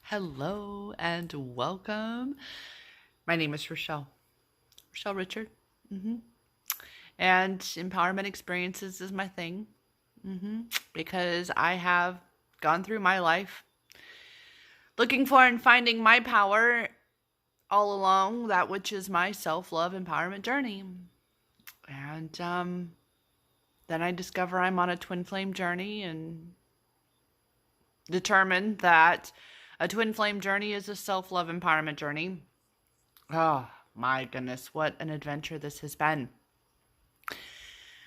Hello and welcome. My name is Rochelle Richard. hmm And empowerment experiences is my thing because I have gone through my life looking for and finding my power all along that which is my self love empowerment journey. And then I discover I'm on a twin flame journey and determined that a twin flame journey is a self love empowerment journey. Oh my goodness, what an adventure this has been.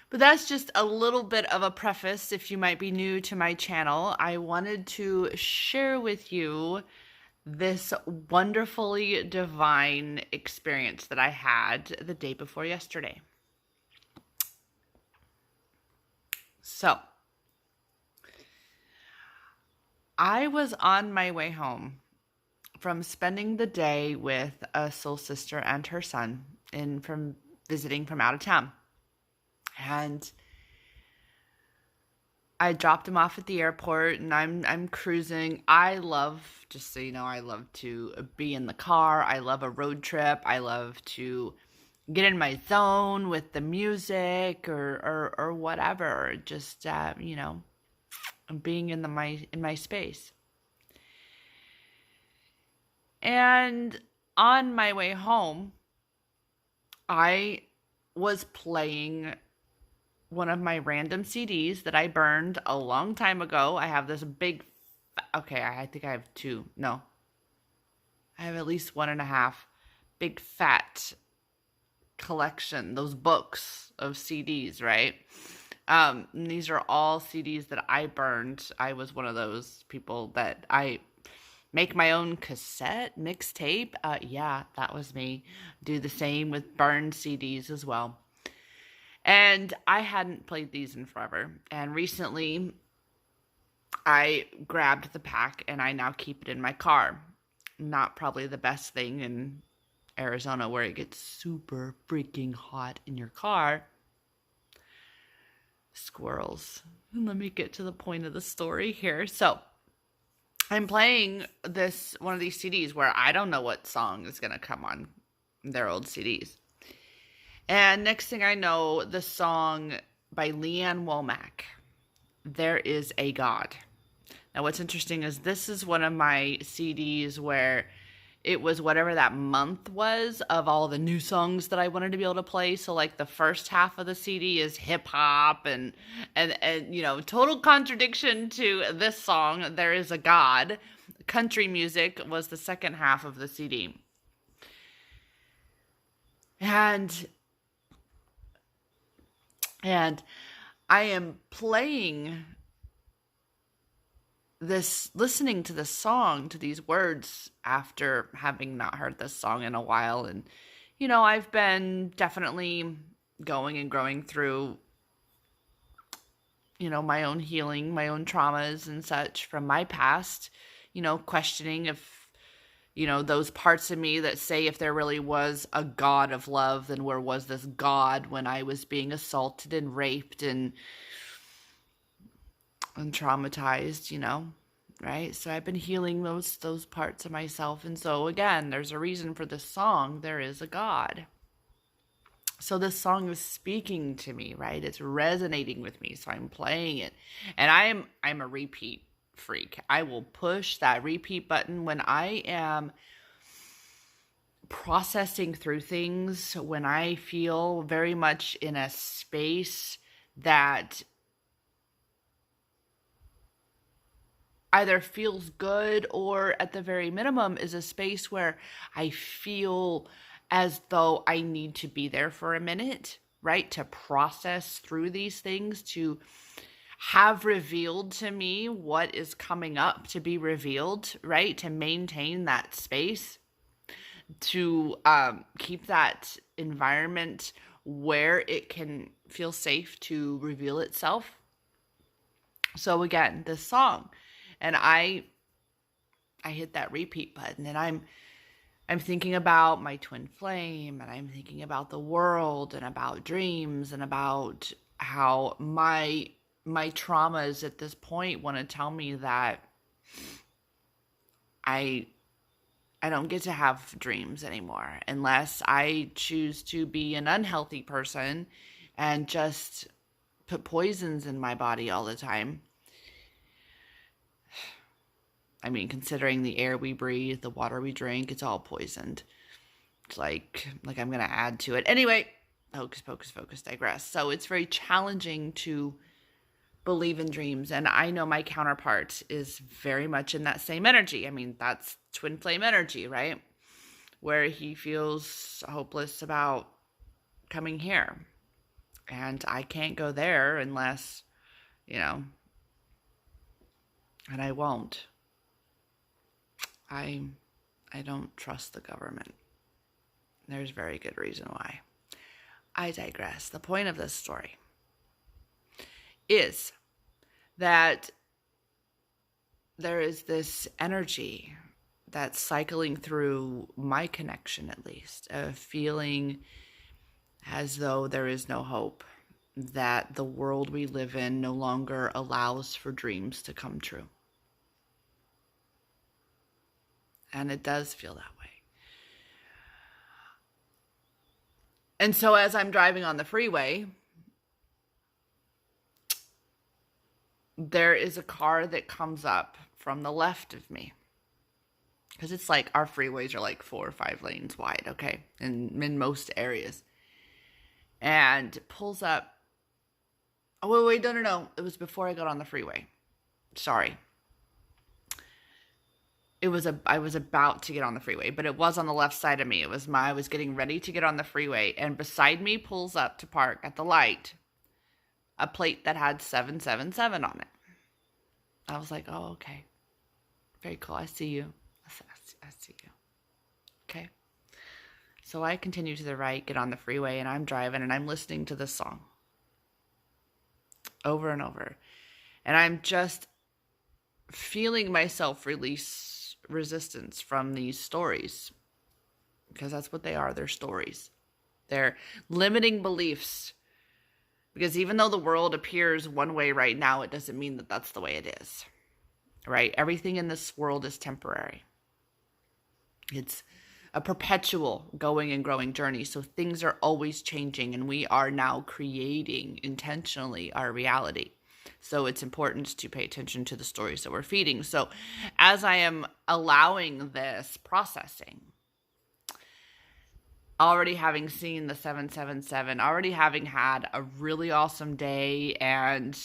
But that's just a little bit of a preface if you might be new to my channel. I wanted to share with you this wonderfully divine experience that I had the day before yesterday. So, I was on my way home from spending the day with a soul sister and her son from visiting from out of town. And I dropped him off at the airport and I'm cruising. I love, just so you know, I love to be in the car. I love a road trip. I love to get in my zone with the music or whatever. Just being in my space. And on my way home, I was playing one of my random CDs that I burned a long time ago. I have this big, okay, I think I have two. No, I have at least one and a half big fat collection, those books of CDs, right? These are all CDs that I burned. I was one of those people that I make my own cassette mixtape. Yeah, that was me. Do the same with burned CDs as well. And I hadn't played these in forever. And recently, I grabbed the pack and I now keep it in my car. Not probably the best thing in Arizona where it gets super freaking hot in your car. Squirrels. Let me get to the point of the story here. So, I'm playing one of these CDs where I don't know what song is going to come on their old CDs. And next thing I know, the song by Leanne Womack, There Is a God. Now, what's interesting is this is one of my CDs where it was whatever that month was of all the new songs that I wanted to be able to play. So like the first half of the CD is hip hop and total contradiction to this song, There Is a God. Country music was the second half of the CD. And I am playing this, listening to this song, to these words after having not heard this song in a while. And, I've been definitely going and growing through, my own healing, my own traumas and such from my past, questioning if, those parts of me that say if there really was a God of love, then where was this God when I was being assaulted and raped and traumatized, right? So I've been healing those parts of myself. And so again, there's a reason for this song, There Is a God. So this song is speaking to me, right? It's resonating with me. So I'm playing it. And I'm a repeat freak. I will push that repeat button when I am processing through things, when I feel very much in a space that either feels good or at the very minimum is a space where I feel as though I need to be there for a minute, right? To process through these things, to have revealed to me what is coming up to be revealed, right? To maintain that space, to keep that environment where it can feel safe to reveal itself. So again, this song, and I hit that repeat button, and I'm thinking about my twin flame, and I'm thinking about the world and about dreams and about how my traumas at this point want to tell me that I I don't get to have dreams anymore unless I choose to be an unhealthy person and just put poisons in my body all the time. I mean, considering the air we breathe, the water we drink, it's all poisoned. It's like I'm going to add to it. Anyway, hocus pocus focus digress. So it's very challenging to believe in dreams. And I know my counterpart is very much in that same energy. I mean, that's twin flame energy, right? Where he feels hopeless about coming here. And I can't go there unless, and I won't. I don't trust the government. There's very good reason why. I digress. The point of this story is that there is this energy that's cycling through my connection, at least, of feeling as though there is no hope, that the world we live in no longer allows for dreams to come true. And it does feel that way. And so as I'm driving on the freeway, there is a car that comes up from the left of me. Because it's like our freeways are like 4 or 5 lanes wide, okay? In most areas. And pulls up. Oh, wait, no. It was before I got on the freeway. Sorry. I was about to get on the freeway, but it was on the left side of me. I was getting ready to get on the freeway, and beside me pulls up to park at the light a plate that had 777 on it. I was like, oh, okay. Very cool. I see you. I see you. Okay. So I continue to the right, get on the freeway, and I'm driving, and I'm listening to this song over and over. And I'm just feeling myself release resistance from these stories, because that's what they are. They're stories. They're limiting beliefs, because even though the world appears one way right now, it doesn't mean that that's the way it is, right? Everything in this world is temporary. It's a perpetual going and growing journey. So things are always changing, and we are now creating intentionally our reality. So it's important to pay attention to the stories that we're feeding. So as I am allowing this processing, already having seen the 777, already having had a really awesome day, and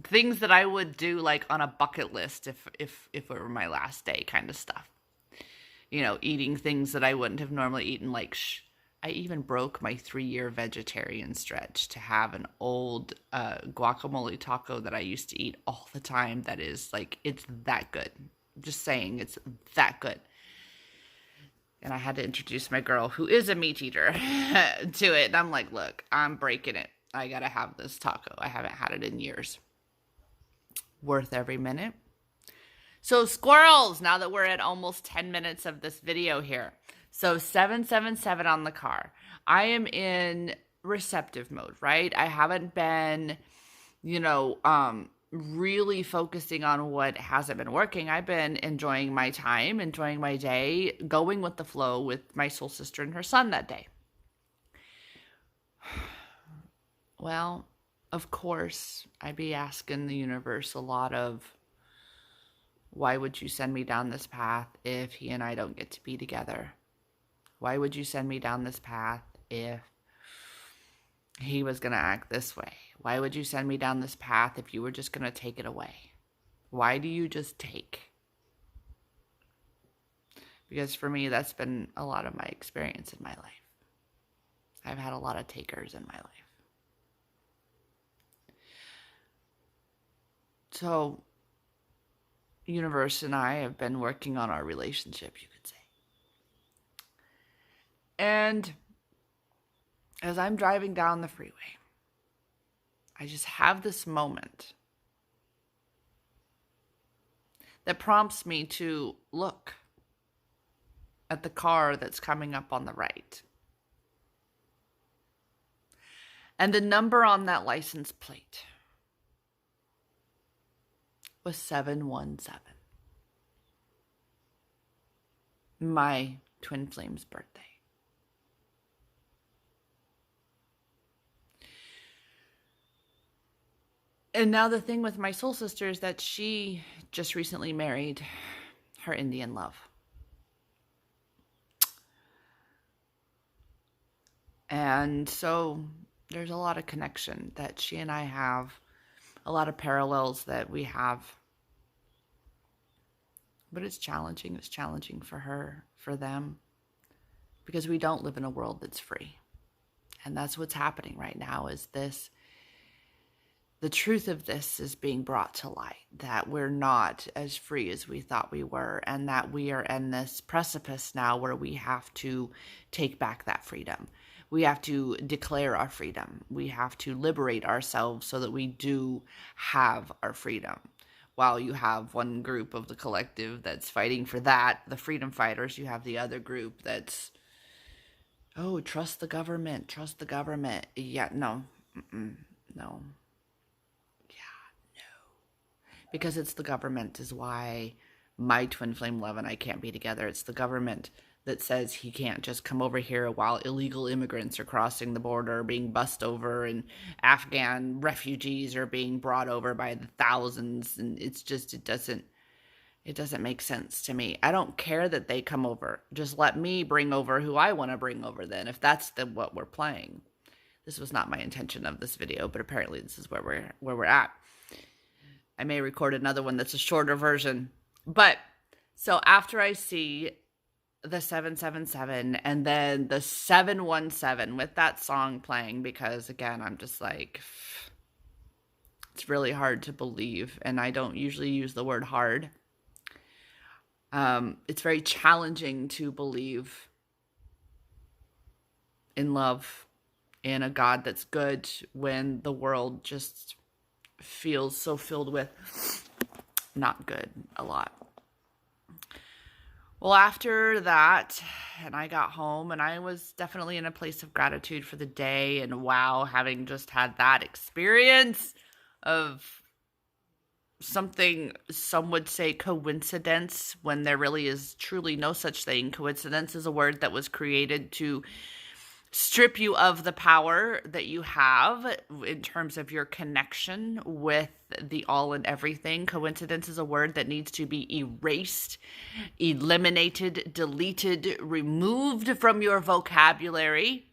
things that I would do like on a bucket list if it were my last day kind of stuff. Eating things that I wouldn't have normally eaten, like I even broke my 3-year vegetarian stretch to have an old guacamole taco that I used to eat all the time. That is like, it's that good. Just saying, it's that good. And I had to introduce my girl, who is a meat eater, to it. And I'm like, look, I'm breaking it. I got to have this taco. I haven't had it in years. Worth every minute. So squirrels, now that we're at almost 10 minutes of this video here. So 777 on the car. I am in receptive mode, right? I haven't been, really focusing on what hasn't been working. I've been enjoying my time, enjoying my day, going with the flow with my soul sister and her son that day. Well, of course, I'd be asking the universe a lot of, why would you send me down this path if he and I don't get to be together? Why would you send me down this path if he was going to act this way? Why would you send me down this path if you were just going to take it away? Why do you just take? Because for me, that's been a lot of my experience in my life. I've had a lot of takers in my life. So, universe and I have been working on our relationship, you could say. And as I'm driving down the freeway, I just have this moment that prompts me to look at the car that's coming up on the right. And the number on that license plate was 717. my twin flame's birthday. And now the thing with my soul sister is that she just recently married her Indian love. And so there's a lot of connection that she and I have, a lot of parallels that we have. But it's challenging. It's challenging for her, for them, because we don't live in a world that's free. And that's what's happening right now is this. The truth of this is being brought to light, that we're not as free as we thought we were, and that we are in this precipice now where we have to take back that freedom. We have to declare our freedom. We have to liberate ourselves so that we do have our freedom. While you have one group of the collective that's fighting for that, the freedom fighters, you have the other group that's, oh, trust the government, trust the government. Yeah, no, no. Because it's the government is why my twin flame love and I can't be together. It's the government that says he can't just come over here while illegal immigrants are crossing the border, being bussed over, and Afghan refugees are being brought over by the thousands. And it's just, it doesn't make sense to me. I don't care that they come over. Just let me bring over who I want to bring over then, if that's what we're playing. This was not my intention of this video, but apparently this is where we're at. I may record another one that's a shorter version. But so after I see the 777 and then the 717 with that song playing, because again, I'm just like, it's really hard to believe. And I don't usually use the word hard. It's very challenging to believe in love, in a God that's good, when the world just feels so filled with not good a lot. Well, after that, and I got home, and I was definitely in a place of gratitude for the day, and wow, having just had that experience of something some would say coincidence, when there really is truly no such thing. Coincidence is a word that was created to strip you of the power that you have in terms of your connection with the all and everything. Coincidence is a word that needs to be erased, eliminated, deleted, removed from your vocabulary,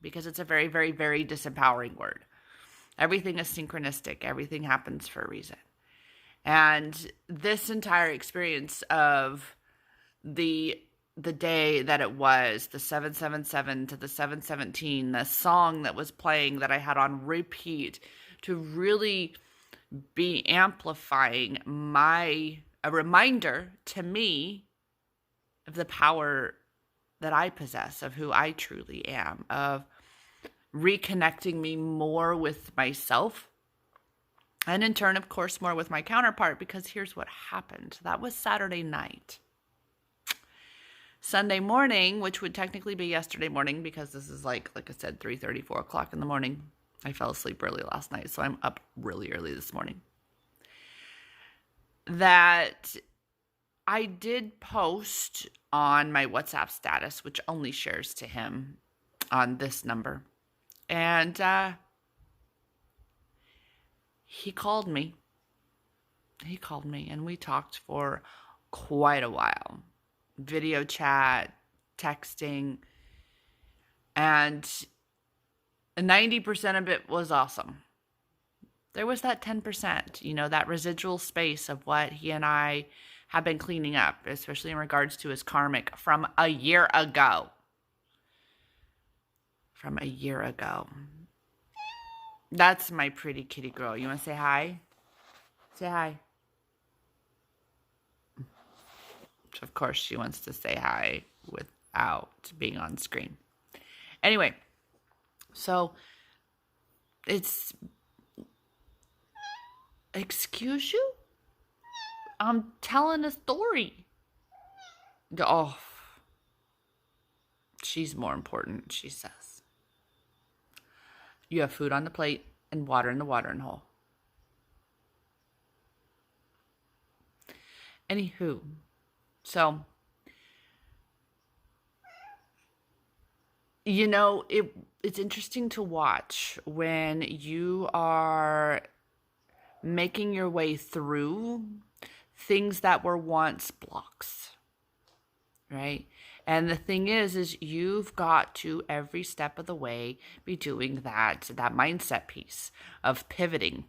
because it's a very, very, very disempowering word. Everything is synchronistic. Everything happens for a reason. And this entire experience of the day that it was, the 777 to the 717, the song that was playing that I had on repeat to really be amplifying a reminder to me of the power that I possess, of who I truly am, of reconnecting me more with myself, and in turn, of course, more with my counterpart, because here's what happened. That was Saturday night. Sunday morning, which would technically be yesterday morning, because this is like I said, 3:30, 4 o'clock in the morning. I fell asleep early last night, so I'm up really early this morning. That I did post on my WhatsApp status, which only shares to him on this number. And he called me. He called me, and we talked for quite a while. Video chat, texting, and 90% of it was awesome. There was that 10%, that residual space of what he and I have been cleaning up, especially in regards to his karmic from a year ago. From a year ago. That's my pretty kitty girl. You want to say hi? Say hi. Of course, she wants to say hi without being on screen. Anyway, so it's, excuse you? I'm telling a story. Oh, she's more important, she says. You have food on the plate and water in the watering hole. Anywho. So, it's interesting to watch when you are making your way through things that were once blocks, right? And the thing is you've got to every step of the way be doing that mindset piece of pivoting,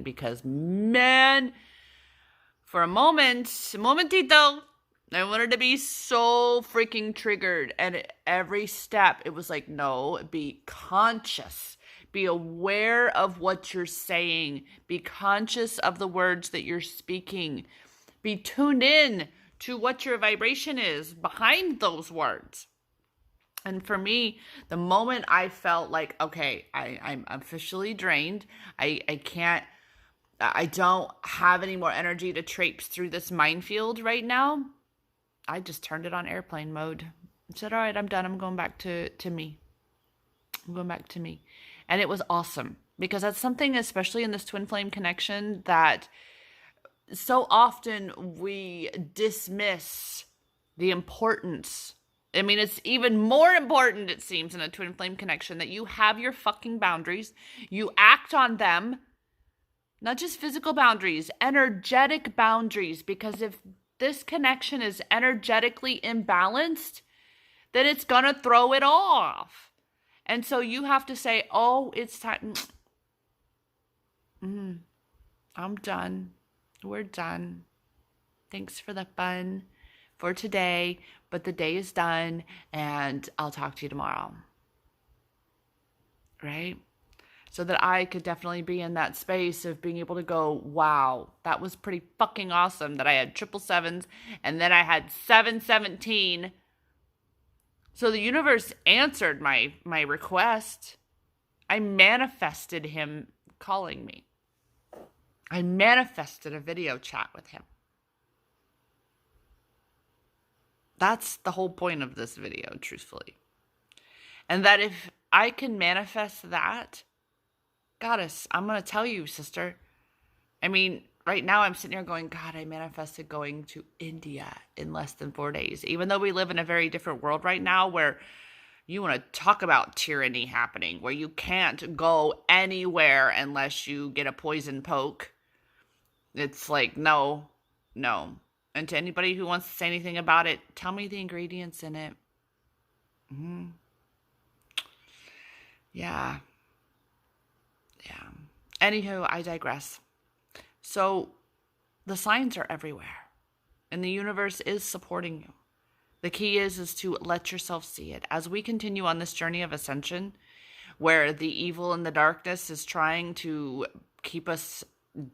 because man, for a momentito, I wanted to be so freaking triggered. And every step, it was like, no, be conscious. Be aware of what you're saying. Be conscious of the words that you're speaking. Be tuned in to what your vibration is behind those words. And for me, the moment I felt like, okay, I'm officially drained. I don't have any more energy to traipse through this minefield right now. I just turned it on airplane mode and said, all right, I'm done. I'm going back to me. I'm going back to me. And it was awesome because that's something, especially in this twin flame connection, that so often we dismiss the importance. I mean, it's even more important, it seems, in a twin flame connection that you have your fucking boundaries. You act on them. Not just physical boundaries, energetic boundaries. Because if this connection is energetically imbalanced, then it's going to throw it off. And so you have to say, oh, it's time. I'm done. We're done. Thanks for the fun for today, but the day is done and I'll talk to you tomorrow. Right? So that I could definitely be in that space of being able to go, wow, that was pretty fucking awesome that I had 777s and then I had 717. So the universe answered my request. I manifested him calling me. I manifested a video chat with him. That's the whole point of this video, truthfully. And that if I can manifest that, Goddess, I'm going to tell you, sister. I mean, right now I'm sitting here going, God, I manifested going to India in less than 4 days. Even though we live in a very different world right now where you want to talk about tyranny happening, where you can't go anywhere unless you get a poison poke. It's like, no. And to anybody who wants to say anything about it, tell me the ingredients in it. Yeah. Anywho, I digress. So the signs are everywhere and the universe is supporting you. The key is to let yourself see it. As we continue on this journey of ascension, where the evil and the darkness is trying to keep us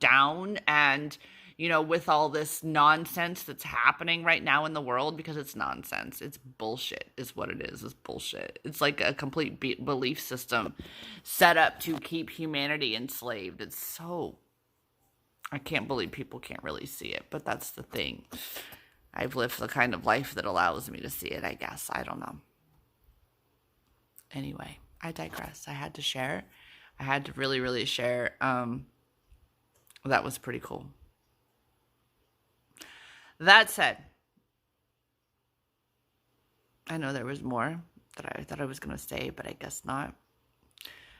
down and, with all this nonsense that's happening right now in the world, because it's nonsense. It's bullshit is what it is. It's bullshit. It's like a complete belief system set up to keep humanity enslaved. It's so, I can't believe people can't really see it, but that's the thing. I've lived the kind of life that allows me to see it, I guess. I don't know. Anyway, I digress. I had to share. I had to really, really share. That was pretty cool. That said, I know there was more that I thought I was going to say, but I guess not.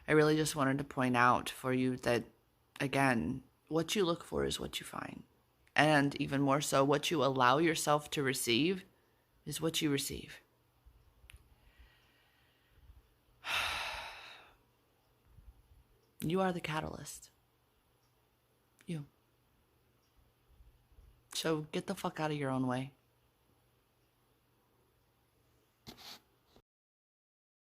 I really just wanted to point out for you that, again, what you look for is what you find. And even more so, what you allow yourself to receive is what you receive. You are the catalyst. You. So get the fuck out of your own way.